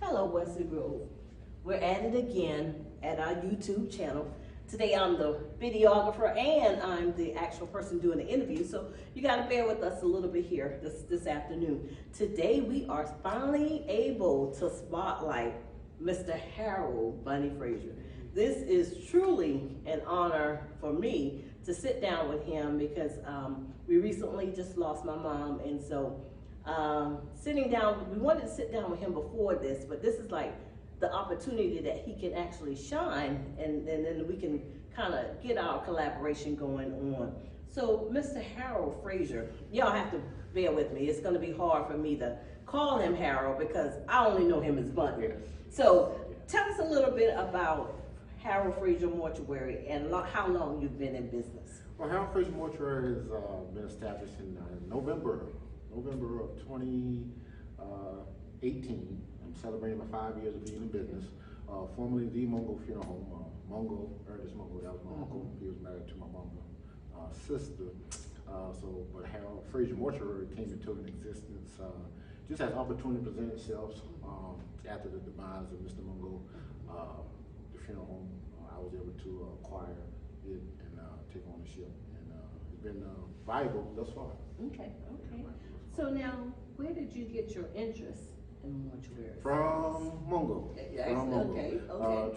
Hello, Wesley Grove. We're at it again at our YouTube channel. Today I'm the videographer and I'm the actual person doing the interview, so you got to bear with us a little bit here this afternoon. Today we are finally able to spotlight Mr. Harold Bunny Frazier. This is truly an honor for me to sit down with him because we recently just lost my mom, and so sitting down, we wanted to sit down with him before this, but this is like the opportunity that he can actually shine, and then we can kind of get our collaboration going on. So Mr. Harold Frazier, y'all have to bear with me. It's going to be hard for me to call him Harold because I only know him as Bunny. So tell us a little bit about Harold Frazier Mortuary and how long you've been in business. Well, Harold Frazier Mortuary has been established in November of 2018. I'm celebrating my 5 years of being in business. Formerly the Mungo Funeral Home. Ernest Mungo, that was my uncle. He was married to my mom's sister. But Harold Frazier Mortuary came into existence just as opportunity presented itself after the demise of Mr. Mungo. The funeral home, I was able to acquire it and take ownership, and it's been viable thus far. Okay. So now, where did you get your interest in mortuary? From Mungo. Okay.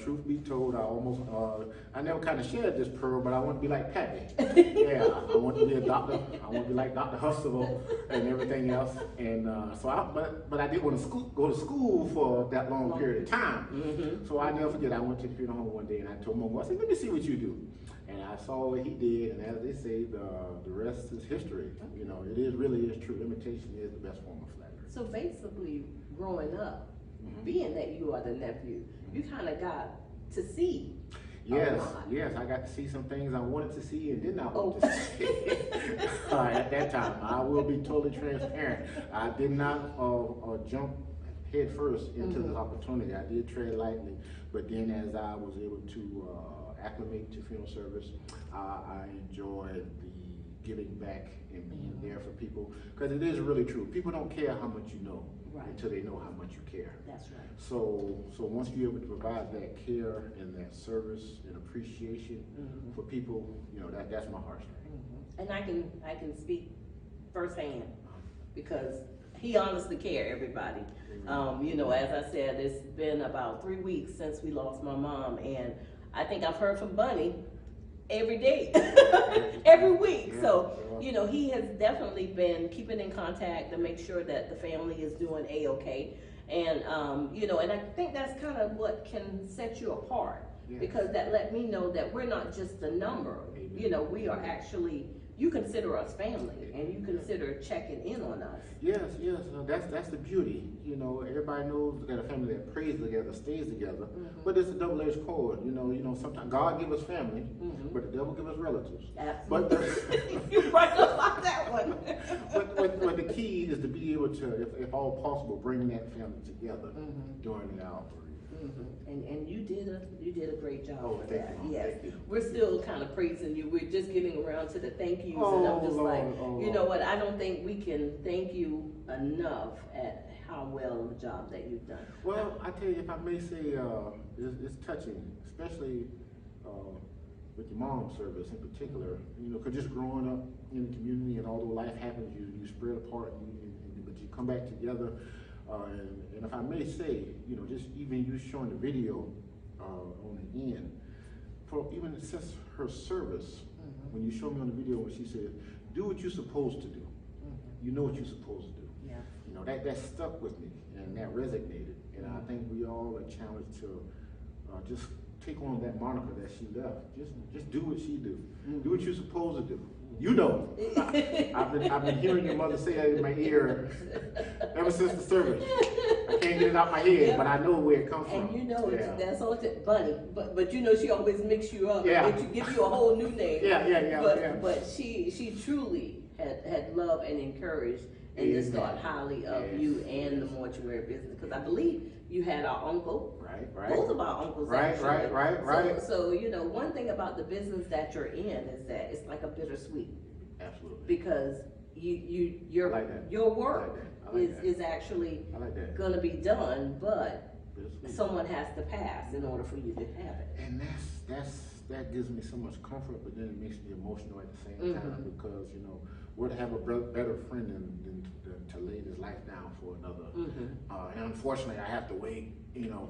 Truth be told, I never kind of shared this pearl, but I want to be like Pappy. Yeah, I want to be a doctor. I want to be like Dr. Huxtable and everything else. And but I didn't want to go to school for that long period of time. So I never forget, I went to the funeral home one day and I told Mungo, I said, let me see what you do. And I saw what he did, and as they say, the rest is history. You know, it really is true. Imitation is the best form of flattery. So basically, growing up, being that you are the nephew, you kind of got to see. Yes, I got to see some things I wanted to see and did not want to see. At that time, I will be totally transparent. I did not jump head first into this opportunity. I did tread lightly, but then as I was able to acclimate to funeral service, I enjoyed the giving back and being there for people, because it is really true. People don't care how much you know until they know how much you care. That's right. So once you're able to provide that care and that service and appreciation for people, you know, that's my heartstring. And I can speak firsthand because he honestly cared, everybody. You know, as I said, it's been about 3 weeks since we lost my mom, and I think I've heard from Bunny every day, every week. So, you know, he has definitely been keeping in contact to make sure that the family is doing A-okay. And, you know, and I think that's kind of what can set you apart, because that let me know that we're not just a number. You know, we are actually, you consider us family, and you consider checking in on us. Yes, that's the beauty. You know, everybody knows that a family that prays together stays together, but it's a double-edged cord. You know, sometimes God give us family, but the devil give us relatives. Absolutely. You're right about that one. but the key is to be able to, if all possible, bring that family together during the hour. And you did a great job with that. You. Yes, Thank you. We're still kind of praising you. We're just getting around to the thank yous, and I'm just you know what? I don't think we can thank you enough at how well the job that you've done. Well, I tell you, if I may say, it's touching, especially with your mom's service in particular. You know, because just growing up in the community, and although life happens, you spread apart, but you come back together. And if I may say, you know, just even you showing the video on the end, for even since her service, when you showed me on the video when she said, do what you're supposed to do. You know what you're supposed to do. Yeah. You know, that stuck with me, and that resonated. And I think we all are challenged to just take on that moniker that she left. Just do what she do. Do what you're supposed to do. You know, I've been hearing your mother say that in my ear ever since the service. I can't get it out my head, but I know where it comes from. And you know, that's all Bunny. But you know, she always mix you up and give you a whole new name. But she truly had loved and encouraged and just thought highly of you and the mortuary business, because I believe you had our uncle. Right. Both of our uncles. Right. So you know, one thing about the business that you're in is that it's like a bittersweet. Absolutely. Because your work is actually gonna be done, but bittersweet. Someone has to pass in order for you to have it. And that gives me so much comfort, but then it makes me emotional at the same time, because what have a better friend than to lay his life down for another. And unfortunately, I have to wait.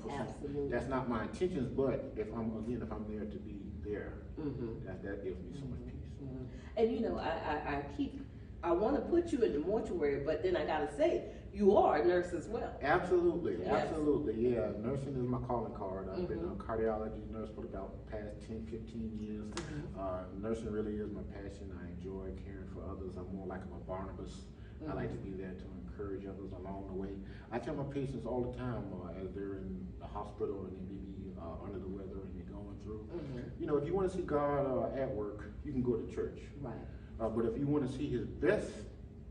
For Absolutely. that's not my intentions, but if I'm there to be there, that gives me so much peace. And I want to put you in the mortuary, but then I gotta say, you are a nurse as well. Absolutely, Yes. absolutely, yeah. Nursing is my calling card. I've been a cardiology nurse for about the past 10, 15 years. Nursing really is my passion. I enjoy caring for others. I'm more like a Barnabas. I like to be there to encourage others along the way. I tell my patients all the time, as they're in the hospital and they may be under the weather and they're going through, if you want to see God at work, you can go to church. Right. But if you want to see his best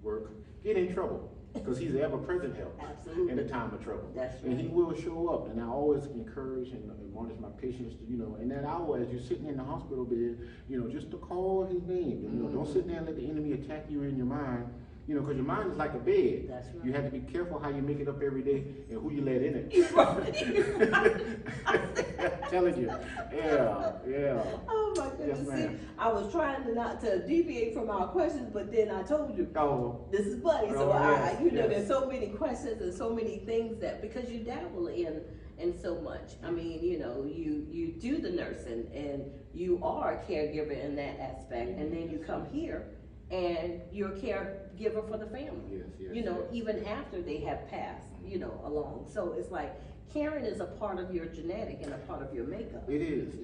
work, get in trouble, because he's ever-present help. Absolutely. In a time of trouble. That's right. And he will show up. And I always encourage and admonish my patients to, in that hour as you're sitting in the hospital bed, just to call his name. And, don't sit there and let the enemy attack you in your mind. Because your mind is like a bed. That's right. You have to be careful how you make it up every day and who you let in it. I'm telling you. Yeah. Oh my goodness. Yes, ma'am. See, I was trying not to deviate from our questions, but then I told you, Oh. this is Buddy. So Yes, yes. there's so many questions and so many things that, because you dabble in so much. I mean, you do the nursing and you are a caregiver in that aspect, and then you come here and you're a caregiver for the family. Yes. Even after they have passed, along. So it's like caring is a part of your genetic and a part of your makeup. It is.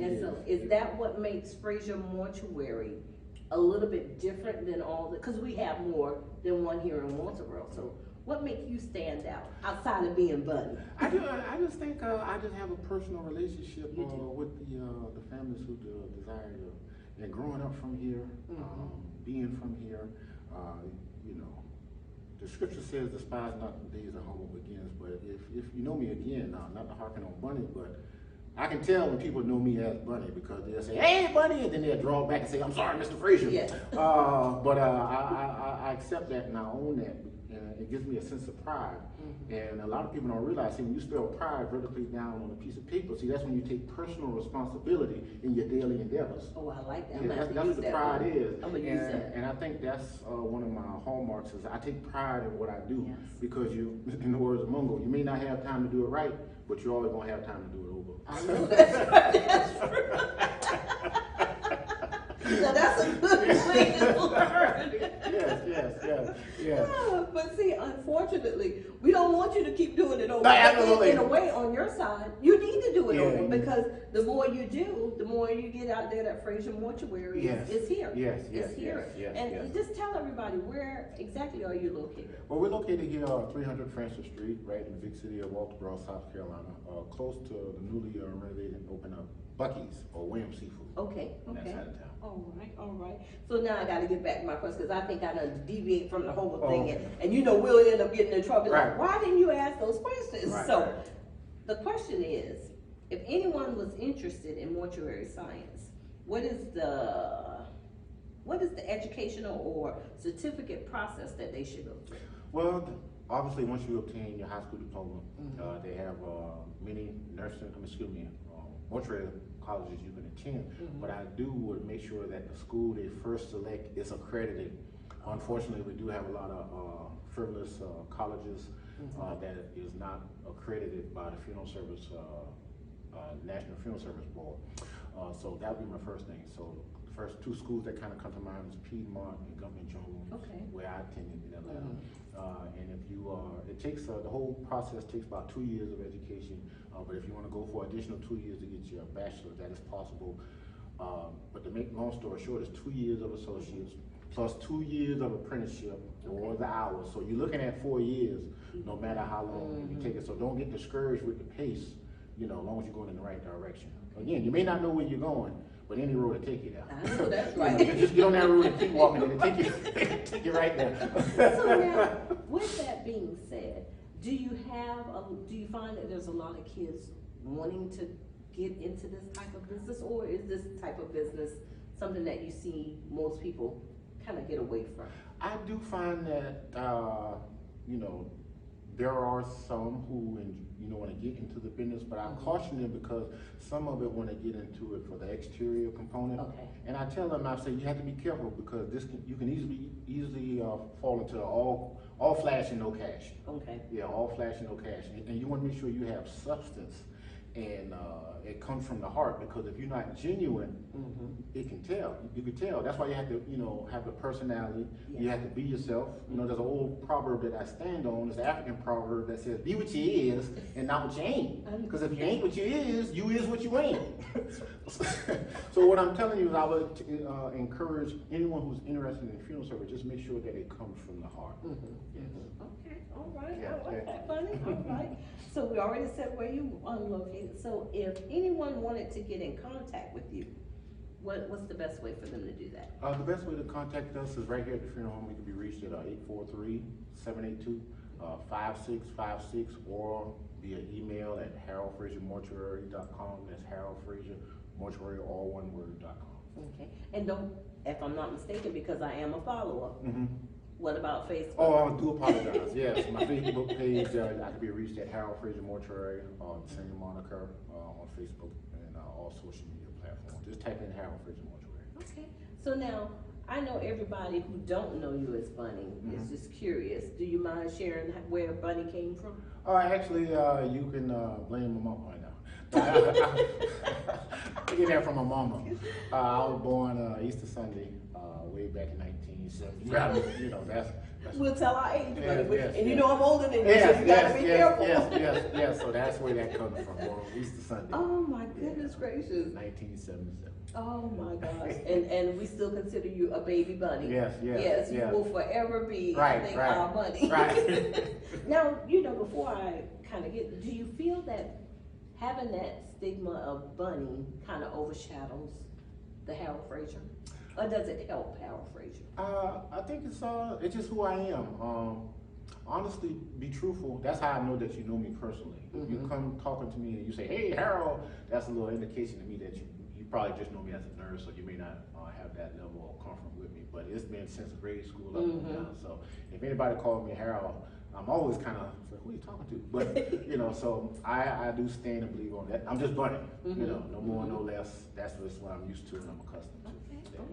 Is that what makes Frazier Mortuary a little bit different than because we have more than one here in Mortuary. So what makes you stand out outside of being Buddy? I just think I just have a personal relationship with the families who desire to, and growing up from here, being from here, the scripture says, despise not the days of humble begins. But if you know me again, not to harken on Bunny, but I can tell when people know me as Bunny, because they'll say, "Hey, Bunny," and then they'll draw back and say, "I'm sorry, Mr. Frazier." Yes. But I accept that and I own that. And it gives me a sense of pride. And a lot of people don't realize, when you spell pride vertically down on a piece of paper, that's when you take personal responsibility in your daily endeavors. Oh, I like that. Yeah, that's what the pride is. I'm gonna use that. And I think that's one of my hallmarks, is I take pride in what I do. Yes. Because in the words of Mungo, you may not have time to do it right, but you're always gonna have time to do it over. I know that's right. That's true. So that's a good way to learn. Yes. But see, unfortunately, we don't want you to keep doing it over. No, absolutely. In a way, on your side, you need to do it Yeah. over, because the more you do, the more you get out there. That Frazier Mortuary is here. Yes. It's here. And just tell everybody, where exactly are you located? Well, we're located here on 300 Frazier Street, right in the big city of Walterboro, South Carolina, close to the newly renovated and opened up Buc-ee's or Williams Seafood. Okay. On that side of town. All right. So now I got to get back to my question, because I think I done deviate from the whole thing, Okay. and we'll end up getting in trouble. Right. Like, why didn't you ask those questions? Right, So right. the question is, if anyone was interested in mortuary science, what is the educational or certificate process that they should go through? Well, obviously, once you obtain your high school diploma, they have many mortuary colleges you can attend. But I would make sure that the school they first select is accredited. Unfortunately, we do have a lot of frivolous colleges that is not accredited by the funeral service, National Funeral Service Board. So that would be my first thing. So the first two schools that kind of come to mind is Piedmont and Governor Jones, where I attended in Atlanta. And if you it takes the whole process takes about 2 years of education. But if you want to go for additional 2 years to get your bachelor's, that is possible. But to make long story short, it's 2 years of associates plus 2 years of apprenticeship or the hours. So you're looking at 4 years, no matter how long you take it. So don't get discouraged with the pace, as long as you're going in the right direction. Again, you may not know where you're going, but any road will take you there. I know that's right. Just get on that road and keep walking, and it'll take you right there. So now, with that being said, do you find that there's a lot of kids wanting to get into this type of business, or is this type of business something that you see most people kind of get away from? I do find that, there are some who, want to get into the business, but I caution them because some of it want to get into it for the exterior component. Okay. And I tell them, I say, you have to be careful because you can easily fall into all flash and no cash. Okay. Yeah, all flash and no cash. And you want to make sure you have substance and it comes from the heart, because if you're not genuine, it can tell. You can tell. That's why you have to, have the personality. Yeah. You have to be yourself. There's an old proverb that I stand on. It's an African proverb that says, "Be what you is and not what you ain't." Because if you ain't what you is what you ain't. So what I'm telling you is, I would encourage anyone who's interested in funeral service, just make sure that it comes from the heart. Yes. Okay, all right. Yeah, I like yeah. that, Bunny. All right. So we already said where you are located. So if anyone wanted to get in contact with you, what's the best way for them to do that? The best way to contact us is right here at the funeral home. We can be reached at 843-782-5656 or via email at haroldfraziermortuary.com. That's Harold Frazier Mortuary, all one word.com. Okay. And don't, if I'm not mistaken, because I am a follower, what about Facebook? Oh, I do apologize. Yes, my Facebook page, I can be reached at Harold Frazier Mortuary, same moniker on Facebook and all social media platforms. Just type in Harold Frazier Mortuary. Okay. So now, I know everybody who don't know you as Bunny is just curious. Do you mind sharing where Bunny came from? Actually, you can blame my mom right now. I get that from my mama. I was born Easter Sunday, way back in 1970. That's We'll tell our age, Yes, Bunny. yes, And you yes. know I'm older than you, so you gotta be careful. Yes. So that's where that comes from. Born Easter Sunday. Oh my goodness gracious. 1977. Oh my gosh. And we still consider you a baby bunny. Yes. Yes, you will forever be, I think, Right. our bunny. Right. Now, before I kind of do you feel that having that stigma of bunny kind of overshadows the Harold Frazier? Or does it help Harold Frazier? I think it's just who I am. Honestly, be truthful. That's how I know that you know me personally. If you come talking to me and you say, "Hey, Harold," that's a little indication to me that you probably just know me as a nurse, so you may not have that level of comfort with me. But it's been since grade school up and down. So if anybody calls me Harold, I'm always kind of like, "Who are you talking to?" But so I do stand and believe on that. I'm just Bunny. No more, no less. That's just what I'm used to and I'm accustomed to.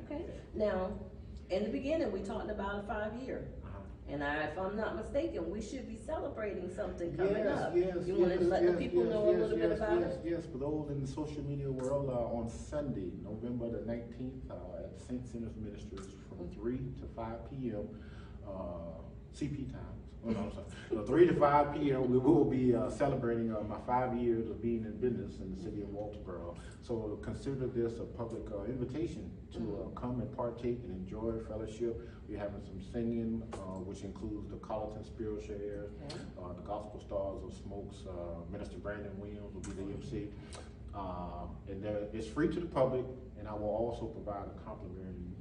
Okay. Now, in the beginning, we talked about a 5-year. And if I'm not mistaken, we should be celebrating something coming up. You want to let the people know a little bit about it? Yes, for those in the social media world, on Sunday, November the 19th, at St. Sinners Ministries from 3 to 5 p.m. CP time. Oh, no, I'm sorry. 3 to 5 p.m. we will be celebrating my 5 years of being in business in the city of Walterboro. So consider this a public invitation to come and partake and enjoy fellowship. We're having some singing, which includes the Colleton Spiritual Airs, the Gospel Stars of Smokes, Minister Brandon Williams will be the MC. And it's free to the public, and I will also provide a complimentary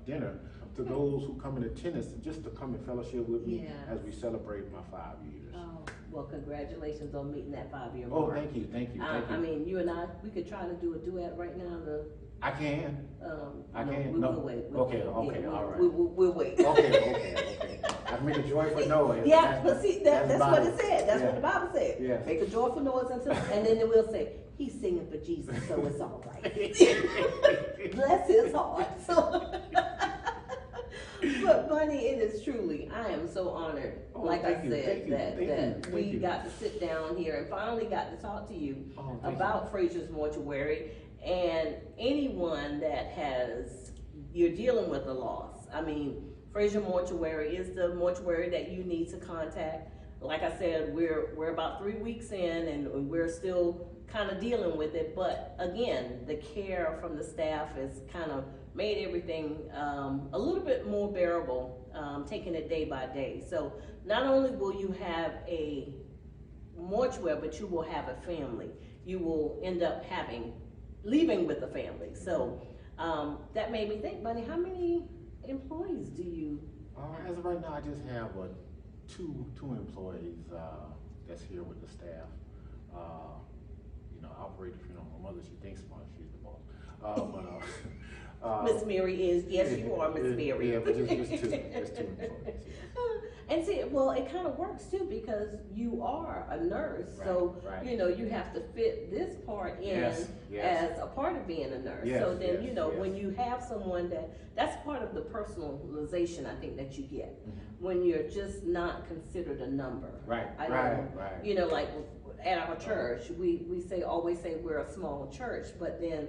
dinner to those who come in attendance, just to come and fellowship with me as we celebrate my 5 years. Oh, well, congratulations on meeting that 5-year Oh, mark. thank you. I mean, you and I, we could try to do a duet right now. I can. I can. We'll wait. Okay, all right. We'll wait. Okay. I make a joyful noise. Yeah, but see, that's what it said. That's Yeah. what the Bible said. Yes. Make a joyful noise until, and then it will say, he's singing for Jesus, so it's all right. Bless his heart. So, but Bunny, it is truly, I am so honored, like I said, that we got to sit down here and finally got to talk to you about Frazier's Mortuary, and anyone that you're dealing with a loss. I mean, Frazier Mortuary is the mortuary that you need to contact. Like I said, we're about 3 weeks in and we're still kind of dealing with it, but again, the care from the staff has kind of made everything a little bit more bearable, taking it day by day. So not only will you have a mortuary, but you will have a family. You will end up leaving with a family. So that made me think, Bunny, how many employees do you have? As of right now, I just have two employees that's here with the staff. operate the funeral home. Mother, she thinks smart, she's the boss. Miss Mary is, yes, you are Miss Mary. Yeah, but just two employees. And see, well, it kind of works too, because you are a nurse, so, right. you have to fit this part in Yes. as a part of being a nurse. Yes, So then, yes. when you have someone that's part of the personalization, I think, that you get, when you're just not considered a number. Right. Like at our church, we always say we're a small church, but then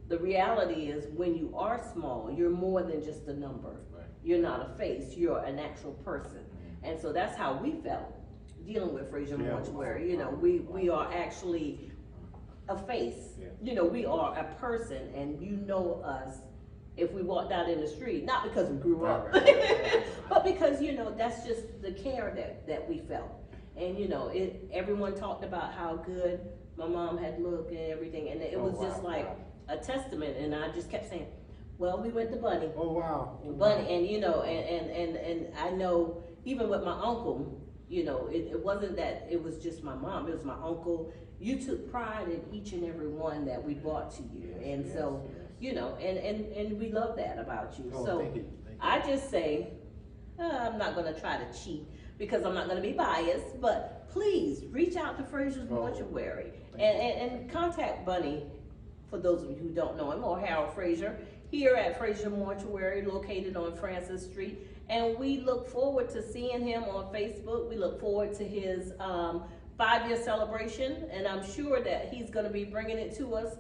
the reality is when you are small, you're more than just a number. Right. You're not a face, you're an actual person. And so that's how we felt dealing with Frazier Mortuary. We are actually a face. Yeah. We are a person, and you know us if we walked out in the street, not because we grew up, but because, that's just the care that we felt. And, everyone talked about how good my mom had looked and everything, and it was just like a testament, and I just kept saying, well, we went to Bunny. Oh, wow. Bunny, and and I know, even with my uncle, it wasn't that it was just my mom, it was my uncle. You took pride in each and every one that we brought to you. And so, and we love that about you. Oh, so thank you. I just say, I'm not gonna try to cheat because I'm not gonna be biased, but please reach out to Frazier's Mortuary and contact Bunny, for those of you who don't know him, or Harold Frazier, here at Frazier Mortuary, located on Francis Street. And we look forward to seeing him on Facebook. We look forward to his 5-year celebration, and I'm sure that he's going to be bringing it to us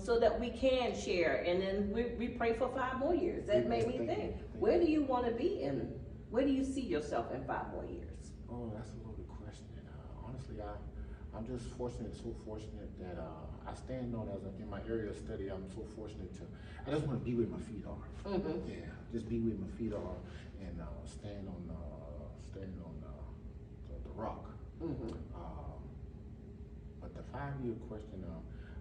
so that we can share. And then we pray for 5 more years. That made me think, where do you want to be, and where do you see yourself in 5 more years? Oh, that's a loaded question. Honestly, I'm just so fortunate that I stand on, in my area of study, I'm so fortunate I just want to be where my feet are. Yeah, just be where my feet are, and stand on the rock. But the 5-year question,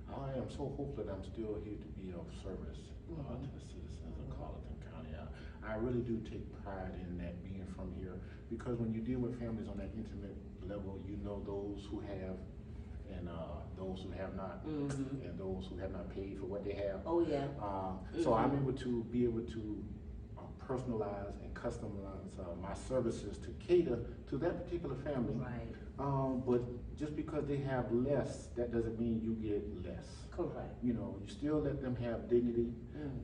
I am so hopeful that I'm still here to be of service to the citizens of Colleton County. I really do take pride in that, being from here, because when you deal with families on that intimate level, you know those who have and those who have not, and those who have not paid for what they have. Oh yeah. So I'm able to personalize and customize my services to cater to that particular family. Right. But just because they have less, that doesn't mean you get less. Correct. You still let them have dignity,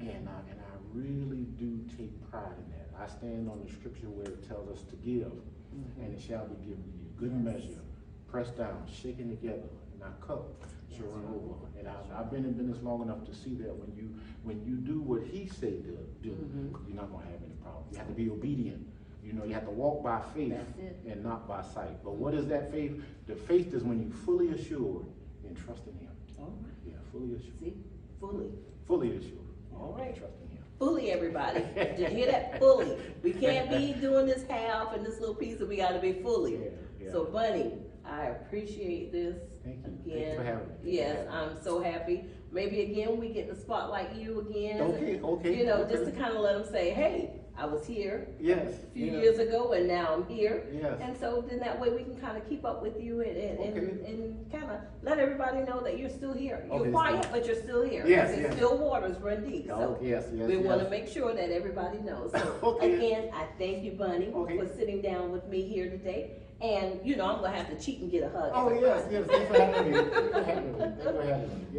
and I really do take pride in that. I stand on the scripture where it tells us to give, and it shall be given to you. Good measure, pressed down, shaken together, and our cup shall run over. And I've been in business long enough to see that when you do what he say do, you're not gonna have any problems. You have to be obedient. You have to walk by faith and not by sight. But what is that faith? The faith is when you fully assured and trust in him. All right. Yeah, fully assured. See, fully. Fully assured. All right. Trust in him. Fully, everybody. Did you hear that? Fully. We can't be doing this half and this little piece, and we got to be fully. Yeah. So, Bunny, I appreciate this. Thank you. Again. Thanks for having me. Yes, I'm so happy. Maybe again we get to spotlight you again. Okay. Just to kind of let them say, hey, I was here Yes. a few years ago, and now I'm here. Yes. And so then that way we can kind of keep up with you and kind of let everybody know that you're still here. You're quiet, but you're still here. Yes. Still waters run deep. So we want to make sure that everybody knows. So again, I thank you, Bunny, for sitting down with me here today. And I'm gonna have to cheat and get a hug. Oh yes. Thanks for having me.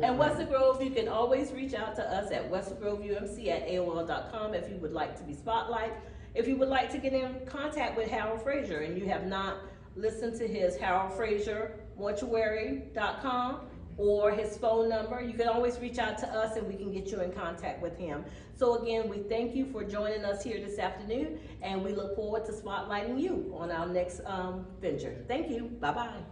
And Wesley Grove, you can always reach out to us at wesleygroveumc@aol.com if you would like to be spotlight. If you would like to get in contact with Harold Frazier and you have not listened to his Harold Frazier Mortuary.com or his phone number, you can always reach out to us and we can get you in contact with him. So again, we thank you for joining us here this afternoon, and we look forward to spotlighting you on our next venture. Thank you. Bye-bye.